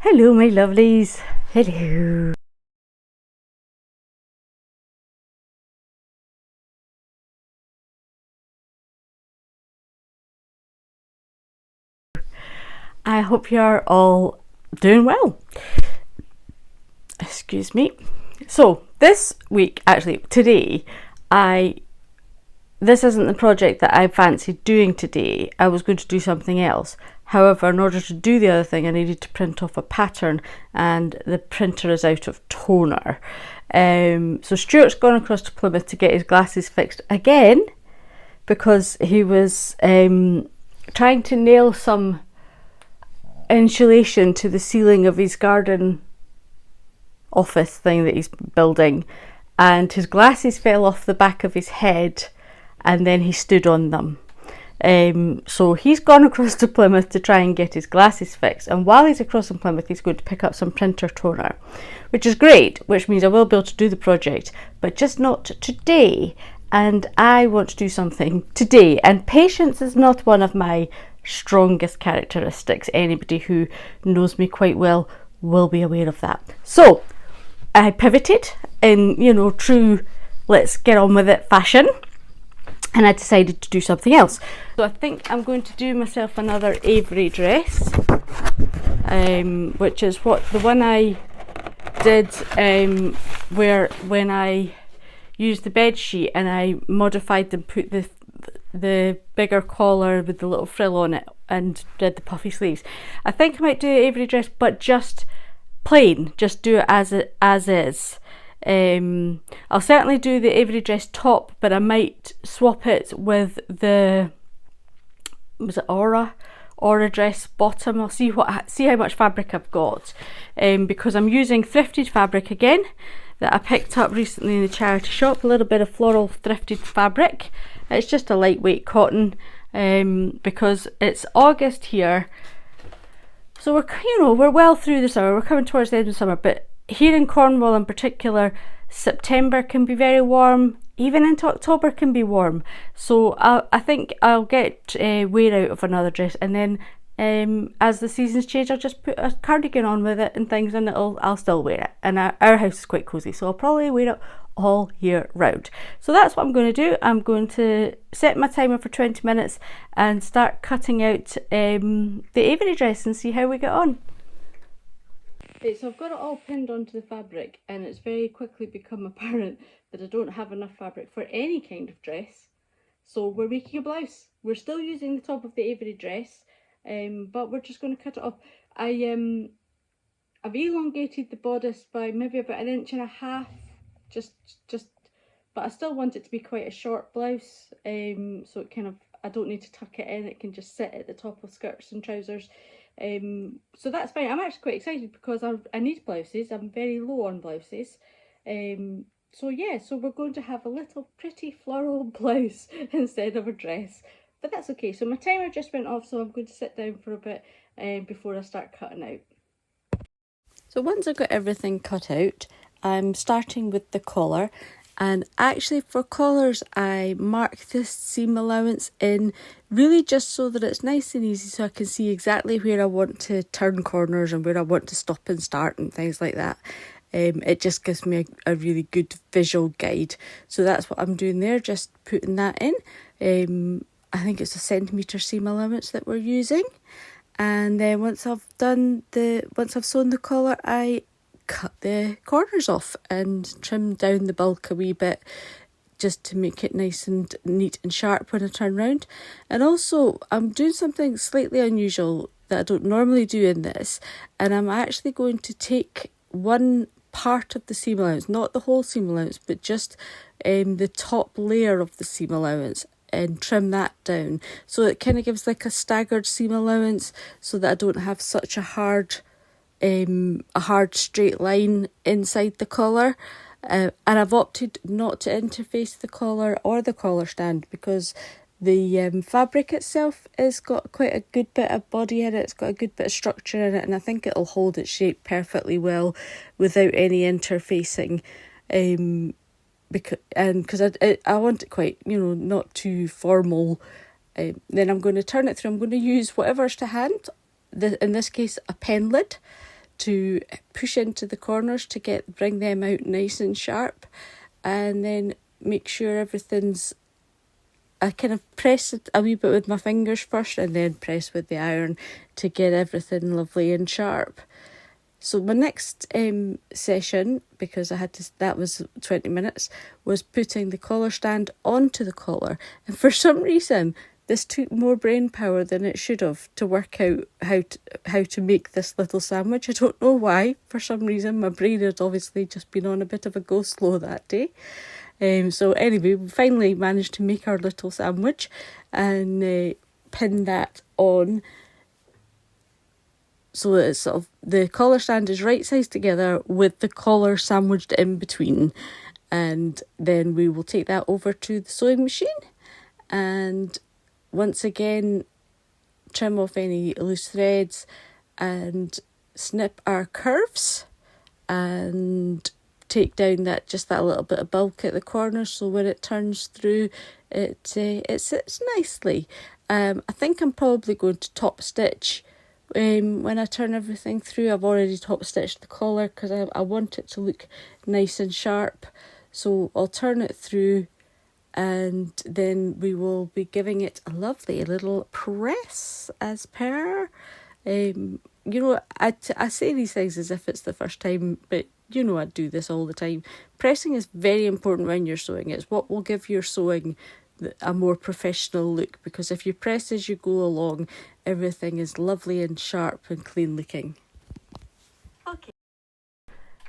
Hello, my lovelies. Hello. I hope you're all doing well. Excuse me. So this week, actually today, this isn't the project that I fancied doing today. I was going to do something else. However, in order to do the other thing, I needed to print off a pattern, and the printer is out of toner. So Stuart's gone across to Plymouth to get his glasses fixed again, because he was trying to nail some insulation to the ceiling of his garden office thing that he's building, and his glasses fell off the back of his head and then he stood on them. So he's gone across to Plymouth to try and get his glasses fixed, and while he's across in Plymouth he's going to pick up some printer toner, which is great, which means I will be able to do the project, but just not today. And I want to do something today, and patience is not one of my strongest characteristics. Anybody who knows me quite well will be aware of that. So I pivoted in, true let's get on with it fashion, and I decided to do something else. So I think I'm going to do myself another Avery dress, which is the one I did where when I used the bed sheet and I modified and put the bigger collar with the little frill on it and did the puffy sleeves. I think I might do the Avery dress, but just plain, just do it as is. I'll certainly do the Avery dress top, but I might swap it with the, was it Aura dress bottom. I'll see how much fabric I've got, because I'm using thrifted fabric again that I picked up recently in the charity shop. A little bit of floral thrifted fabric. It's just a lightweight cotton, because it's August here, so we're well through the summer. We're coming towards the end of the summer, but here in Cornwall in particular, September can be very warm. Even into October can be warm. So I think I'll get wear out of another dress, and then as the seasons change, I'll just put a cardigan on with it and things, and I'll still wear it. And our house is quite cosy, so I'll probably wear it all year round. So that's what I'm going to do. I'm going to set my timer for 20 minutes and start cutting out the Avery dress and see how we get on. Okay, so I've got it all pinned onto the fabric, and it's very quickly become apparent that I don't have enough fabric for any kind of dress. So we're making a blouse. We're still using the top of the Avery dress, but we're just going to cut it off. I've elongated the bodice by maybe about 1.5 inches, but I still want it to be quite a short blouse, so it kind of, I don't need to tuck it in, it can just sit at the top of skirts and trousers. So that's fine. I'm actually quite excited because I need blouses. I'm very low on blouses. So yeah, so we're going to have a little pretty floral blouse instead of a dress, but that's okay. So my timer just went off, so I'm going to sit down for a bit before I start cutting out. So once I've got everything cut out, I'm starting with the collar. And actually for collars, I mark this seam allowance in really just so that it's nice and easy, so I can see exactly where I want to turn corners and where I want to stop and start and things like that. It just gives me a really good visual guide. So that's what I'm doing there, just putting that in. I think it's a centimetre seam allowance that we're using. And then once I've sewn the collar, I cut the corners off and trim down the bulk a wee bit, just to make it nice and neat and sharp when I turn round. And also I'm doing something slightly unusual that I don't normally do in this, and I'm actually going to take one part of the seam allowance, not the whole seam allowance, but just the top layer of the seam allowance, and trim that down, so it kind of gives like a staggered seam allowance, so that I don't have such a hard straight line inside the collar. And I've opted not to interface the collar or the collar stand, because the fabric itself has got quite a good bit of body in it. It's got a good bit of structure in it, and I think it'll hold its shape perfectly well without any interfacing. Because I want it quite, not too formal. Then I'm going to turn it through. I'm going to use whatever's to hand. In this case, a pen lid, to push into the corners to bring them out nice and sharp, and then make sure everything's, I kind of press it a wee bit with my fingers first and then press with the iron to get everything lovely and sharp. So my next session, because that was 20 minutes, was putting the collar stand onto the collar. And for some reason, this took more brain power than it should have to work out how to make this little sandwich. I don't know why. For some reason, my brain had obviously just been on a bit of a go slow that day. So anyway, we finally managed to make our little sandwich and pin that on. So that it's sort of, the collar stand is right sides together with the collar sandwiched in between. And then we will take that over to the sewing machine and once again trim off any loose threads and snip our curves and take down that little bit of bulk at the corner, so when it turns through it sits nicely. I think I'm probably going to top stitch when I turn everything through. I've already top stitched the collar because I want it to look nice and sharp, so I'll turn it through and then we will be giving it a lovely little press as per. I say these things as if it's the first time, but I do this all the time. Pressing is very important when you're sewing. It's what will give your sewing a more professional look, because if you press as you go along, everything is lovely and sharp and clean looking.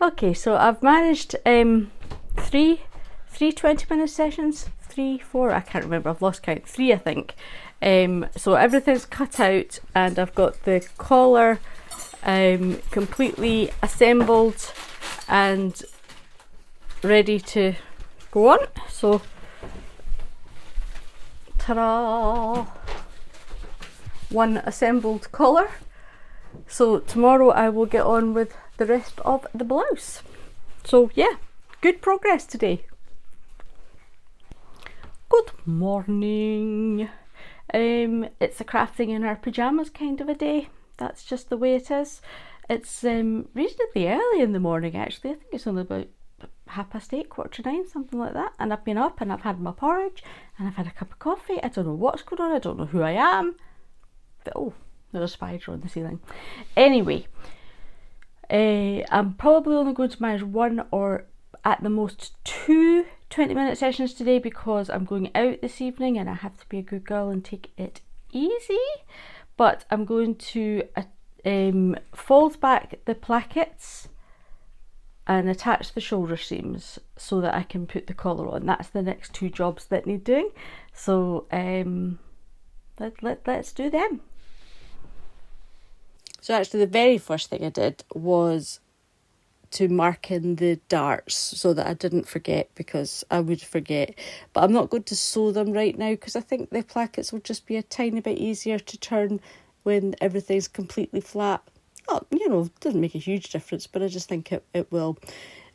Okay, so I've managed three 20-minute sessions, 3, 4, I can't remember, I've lost count, 3 I think. So everything's cut out and I've got the collar completely assembled and ready to go on. So ta-da! One assembled collar. So tomorrow I will get on with the rest of the blouse. So yeah, good progress today. Good morning. It's a crafting in our pyjamas kind of a day. That's just the way it is. It's reasonably early in the morning actually. I think it's only about 8:30, 8:45, something like that. And I've been up and I've had my porridge and I've had a cup of coffee. I don't know what's going on. I don't know who I am. But, oh, there's a spider on the ceiling. Anyway, I'm probably only going to manage 1 or at the most 2 20-minute sessions today because I'm going out this evening and I have to be a good girl and take it easy. But I'm going to fold back the plackets and attach the shoulder seams so that I can put the collar on. That's the next 2 jobs that need doing. So let's do them. So actually the very first thing I did was to mark in the darts so that I didn't forget, because I would forget. But I'm not going to sew them right now because I think the plackets will just be a tiny bit easier to turn when everything's completely flat. Oh, it doesn't make a huge difference, but I just think it will.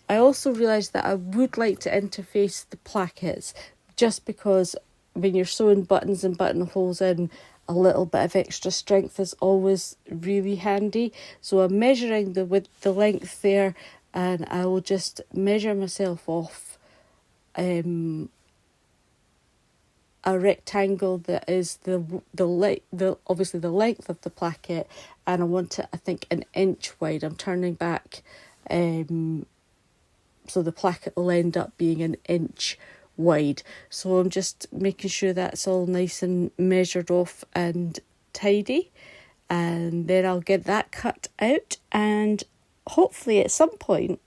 I also realised that I would like to interface the plackets, just because when you're sewing buttons and buttonholes in, a little bit of extra strength is always really handy. So I'm measuring the length there, and I will just measure myself off a rectangle that is obviously the length of the placket, and I want it, I think, 1 inch wide. I'm turning back so the placket will end up being 1 inch wide. So I'm just making sure that's all nice and measured off and tidy, and then I'll get that cut out and hopefully at some point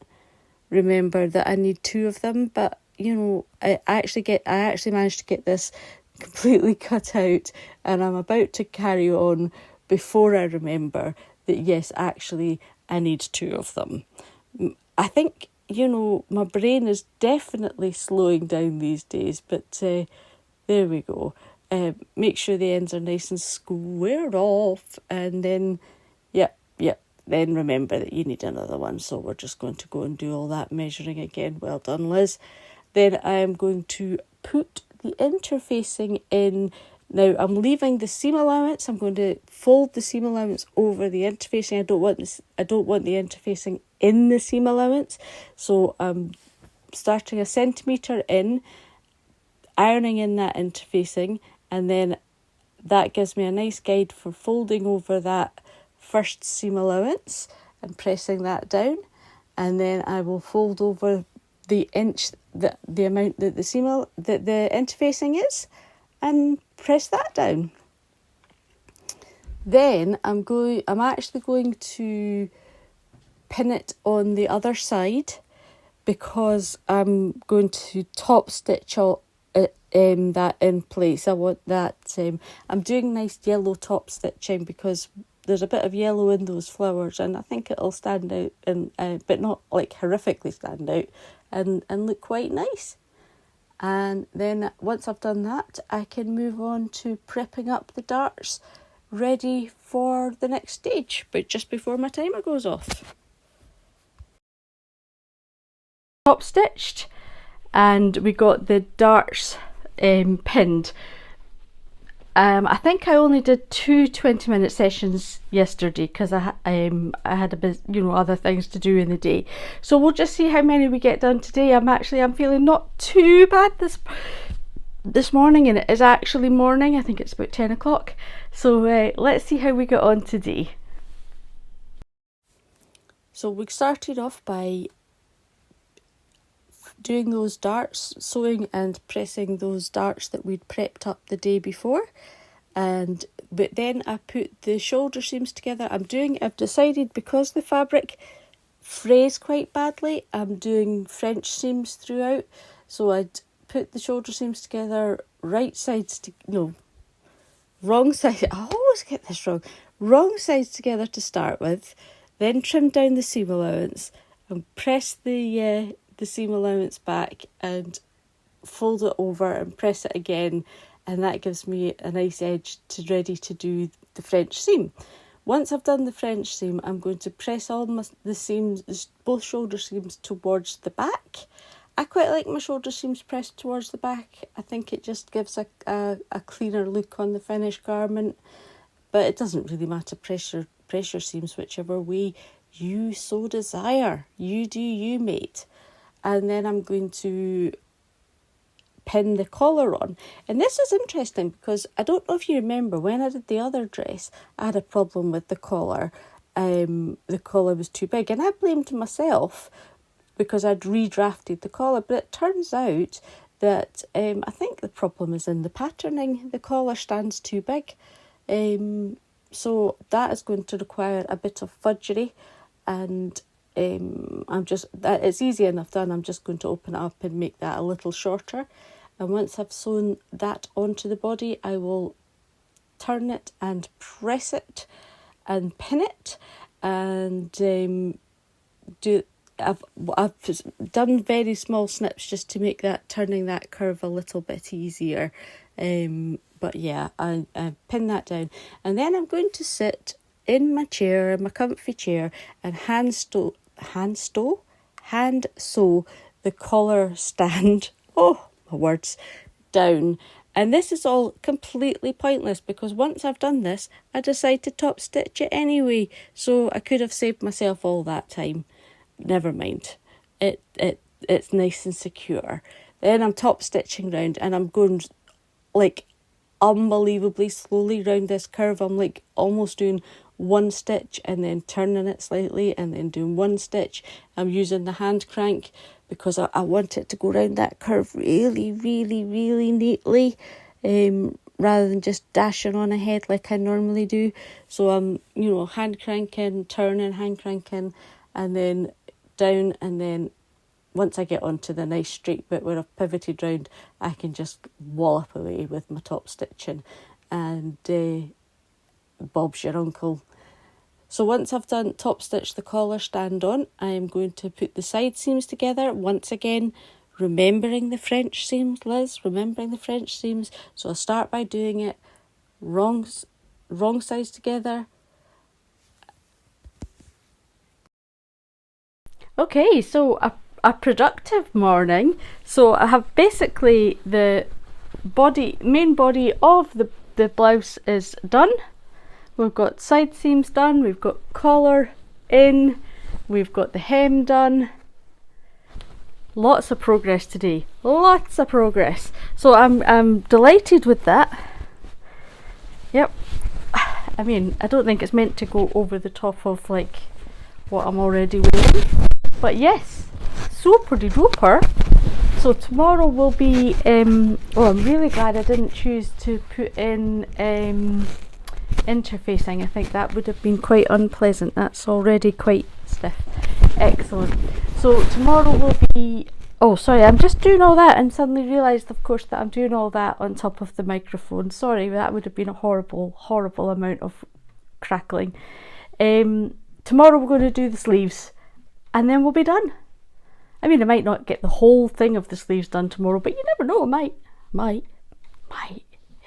remember that I need 2 of them. But I actually managed to get this completely cut out, and I'm about to carry on before I remember that yes, actually I need 2 of them. I think my brain is definitely slowing down these days, but there we go. Make sure the ends are nice and squared off, and then then remember that you need another one. So we're just going to go and do all that measuring again. Well done, Liz. Then I am going to put the interfacing in Now I'm leaving the seam allowance. I'm going to fold the seam allowance over the interfacing. I don't want the interfacing in the seam allowance, so I'm starting 1 centimetre in, ironing in that interfacing, and then that gives me a nice guide for folding over that first seam allowance and pressing that down, and then I will fold over the inch, the amount that the interfacing is, and press that down. Then I'm actually going to pin it on the other side, because I'm going to top stitch that in place. I want that, I'm doing nice yellow top stitching because there's a bit of yellow in those flowers, and I think it'll stand out, and but not like horrifically stand out, and look quite nice. And then once I've done that, I can move on to prepping up the darts ready for the next stage, but just before my timer goes off. Top stitched, and we got the darts pinned. I think I only did 2 20-minute sessions yesterday because I had a bit, other things to do in the day. So we'll just see how many we get done today. I'm feeling not too bad this morning, and it is actually morning. I think it's about 10 o'clock. So let's see how we get on today. So we started off by doing those darts, sewing and pressing those darts that we'd prepped up the day before, but then I put the shoulder seams together. I've decided, because the fabric frays quite badly, I'm doing French seams throughout. So I'd put the shoulder seams together wrong side. I always get this wrong. Wrong sides together to start with, then trim down the seam allowance and press the seam allowance back and fold it over and press it again, and that gives me a nice edge ready to do the French seam. Once I've done the French seam, I'm going to press all the seams, both shoulder seams, towards the back. I quite like my shoulder seams pressed towards the back. I think it just gives a cleaner look on the finished garment, but it doesn't really matter. Pressure seams whichever way you so desire. You do you, mate. And then I'm going to pin the collar on. And this is interesting because I don't know if you remember, when I did the other dress, I had a problem with the collar. The collar was too big, and I blamed myself because I'd redrafted the collar. But it turns out that I think the problem is in the patterning. The collar stands too big. So that is going to require a bit of fudgery, and it's easy enough done. I'm just going to open it up and make that a little shorter, and once I've sewn that onto the body, I will turn it and press it and pin it, and I've done very small snips just to make turning that curve a little bit easier, but yeah, I pin that down, and then I'm going to sit in my chair, my comfy chair, and hand sew the collar stand, oh my words, down. And this is all completely pointless because once I've done this, I decide to top stitch it anyway, so I could have saved myself all that time. Never mind, it's nice and secure. Then I'm top stitching round, and I'm going like unbelievably slowly round this curve. I'm like almost doing one stitch and then turning it slightly and then doing one stitch. I'm using the hand crank because I want it to go round that curve really, really, really neatly, rather than just dashing on ahead like I normally do. So I'm, hand cranking, turning, hand cranking, and then down, and then once I get onto the nice straight bit where I've pivoted round, I can just wallop away with my top stitching, and Bob's your uncle. So once I've done top stitch the collar stand on, I am going to put the side seams together. Once again, remembering the French seams, Liz, remembering the French seams. So I'll start by doing it wrong sides together. Okay, so a productive morning. So I have basically the main body of the blouse is done. We've got side seams done, we've got collar in, we've got the hem done. Lots of progress today, lots of progress. So I'm delighted with that. Yep. I mean, I don't think it's meant to go over the top of like what I'm already wearing, but yes, super duper. So tomorrow will be, I'm really glad I didn't choose to put in interfacing. I think that would have been quite unpleasant. That's already quite stiff. Excellent. So tomorrow will be, oh sorry, I'm just doing all that and suddenly realised of course that I'm doing all that on top of the microphone. Sorry, that would have been a horrible amount of crackling. Tomorrow we're going to do the sleeves and then we'll be done. I mean, I might not get the whole thing of the sleeves done tomorrow, but you never know, I might,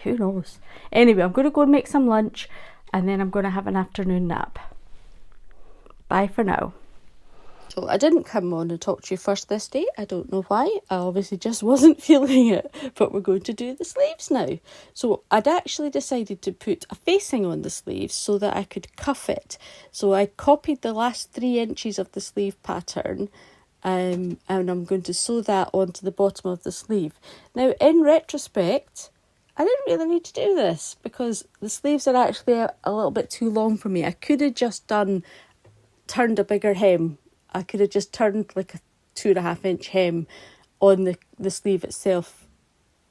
who knows. Anyway, I'm going to go and make some lunch and then I'm going to have an afternoon nap. Bye for now. So I didn't come on and talk to you first this day. I don't know why. I obviously just wasn't feeling it, but we're going to do the sleeves now. So I'd actually decided to put a facing on the sleeves so that I could cuff it. So I copied the last 3 inches of the sleeve pattern, and I'm going to sew that onto the bottom of the sleeve. Now, in retrospect, I didn't really need to do this because the sleeves are actually a little bit too long for me. I could have just turned a bigger hem. I could have just turned like a 2.5 inch hem on the sleeve itself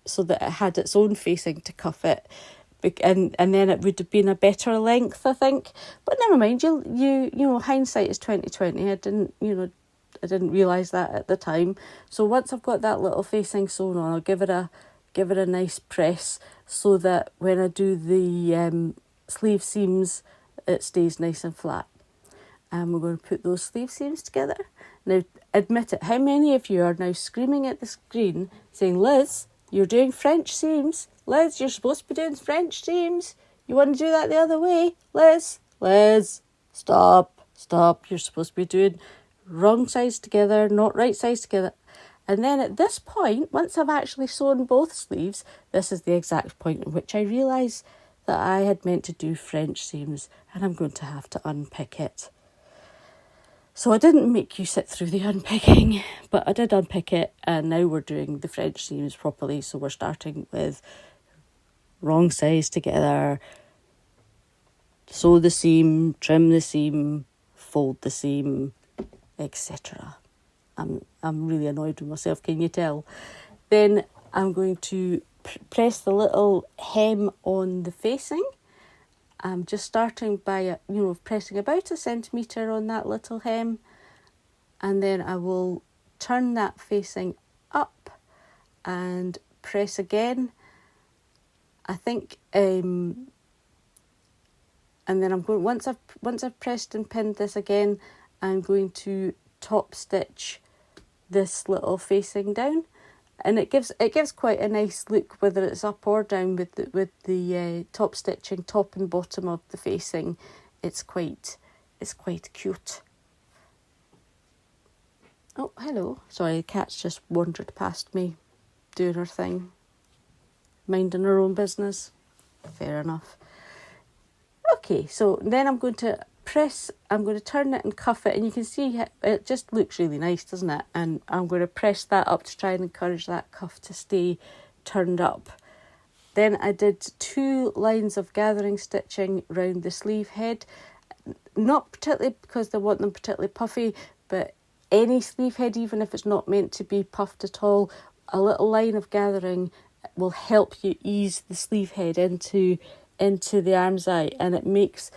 so that it had its own facing to cuff it. And then it would have been a better length, I think. But never mind, you know, hindsight is 20/20. I didn't realise that at the time. So once I've got that little facing sewn on, I'll give it a nice press so that when I do the sleeve seams, it stays nice and flat. And we're going to put those sleeve seams together. Now, admit it, how many of you are now screaming at the screen saying, Liz, you're doing French seams. Liz, you're supposed to be doing French seams. You want to do that the other way? Liz, stop. You're supposed to be doing wrong sides together, not right sides together. And then at this point, once I've actually sewn both sleeves, this is the exact point at which I realise that I had meant to do French seams and I'm going to have to unpick it. So I didn't make you sit through the unpicking, but I did unpick it and now we're doing the French seams properly. So we're starting with wrong sides together, sew the seam, trim the seam, fold the seam, etc. I'm really annoyed with myself, can you tell? Then I'm going to press the little hem on the facing. I'm just starting by, pressing about 1 centimetre on that little hem. And then I will turn that facing up and press again. I think, and then I'm going, once I've pressed and pinned this again, I'm going to top stitch this little facing down. And it gives quite a nice look, whether it's up or down with the top stitching, top and bottom of the facing. It's quite cute. Oh, hello. Sorry, the cat's just wandered past me, doing her thing, minding her own business. Fair enough. Okay, so then I'm going to turn it and cuff it, and you can see it just looks really nice, doesn't it? And I'm going to press that up to try and encourage that cuff to stay turned up. Then I did 2 lines of gathering stitching round the sleeve head, not particularly because I want them particularly puffy, but any sleeve head, even if it's not meant to be puffed at all, a little line of gathering will help you ease the sleeve head into the arm's eye, and it makes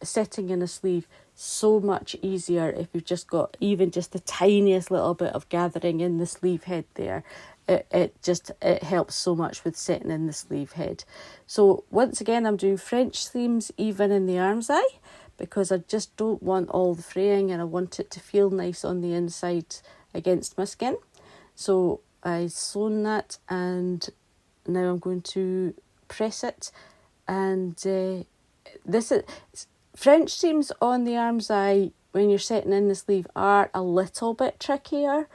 setting in a sleeve so much easier if you've just got even just the tiniest little bit of gathering in the sleeve head there. It helps so much with setting in the sleeve head. So once again, I'm doing French seams even in the arm's eye because I just don't want all the fraying and I want it to feel nice on the inside against my skin. So I sewn that and now I'm going to press it, and this is French seams on the arm's eye when you're setting in the sleeve are a little bit trickier.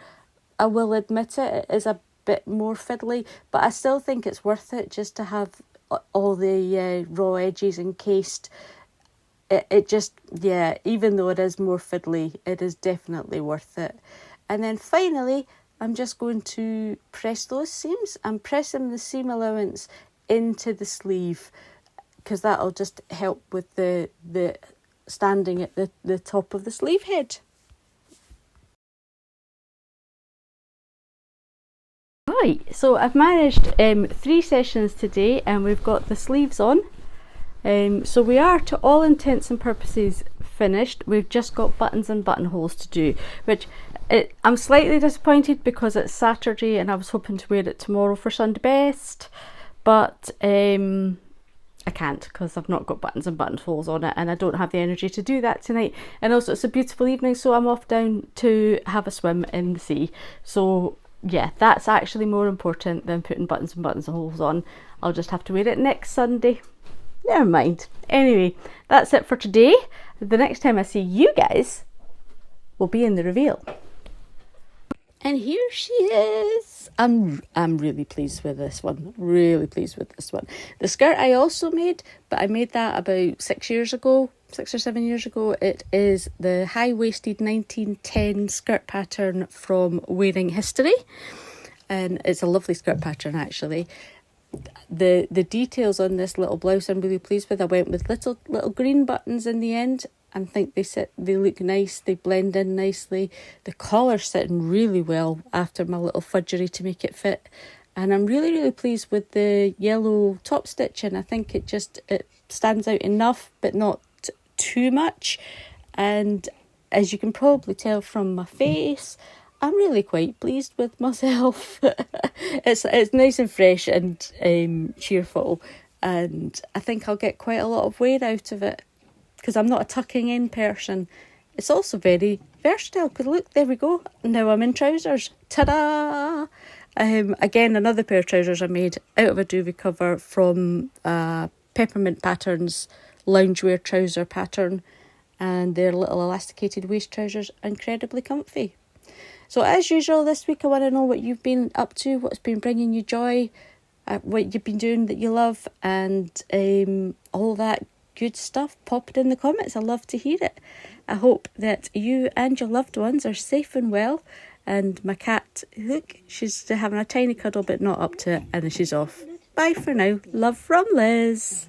I will admit it is a bit more fiddly, but I still think it's worth it just to have all the raw edges encased. It just, yeah, even though it is more fiddly, it is definitely worth it. And then finally, I'm just going to press those seams. I'm pressing the seam allowance into the sleeve because that'll just help with the standing at the top of the sleeve head. Right, so I've managed 3 sessions today and we've got the sleeves on. So we are, to all intents and purposes, finished. We've just got buttons and buttonholes to do, which I'm slightly disappointed because it's Saturday and I was hoping to wear it tomorrow for Sunday best, but I can't because I've not got buttons and buttonholes on it and I don't have the energy to do that tonight. And also it's a beautiful evening, so I'm off down to have a swim in the sea. So yeah, that's actually more important than putting buttons and buttonholes on. I'll just have to wear it next Sunday. Never mind. Anyway, that's it for today. The next time I see you guys will be in the reveal. And here she is. I'm really pleased with this one. Really pleased with this one. The skirt I also made, but I made that about 6 years ago, 6 or 7 years ago. It is the high-waisted 1910 skirt pattern from Wearing History. And it's a lovely skirt pattern actually. The details on this little blouse I'm really pleased with. I went with little green buttons in the end and think they look nice, they blend in nicely. The collar's sitting really well after my little fudgery to make it fit. And I'm really pleased with the yellow top stitching. I think it stands out enough but not too much. And as you can probably tell from my face, I'm really quite pleased with myself. It's nice and fresh and cheerful, and I think I'll get quite a lot of wear out of it because I'm not a tucking in person. It's also very versatile because look, there we go. Now I'm in trousers. Ta-da! Again, another pair of trousers I made out of a duvet cover from Peppermint Patterns loungewear trouser pattern, and they're little elasticated waist trousers, incredibly comfy. So as usual this week I want to know what you've been up to, what's been bringing you joy, what you've been doing that you love, and all that good stuff. Pop it in the comments, I love to hear it. I hope that you and your loved ones are safe and well, and my cat, look, she's having a tiny cuddle but not up to it, and then she's off. Bye for now. Love from Liz.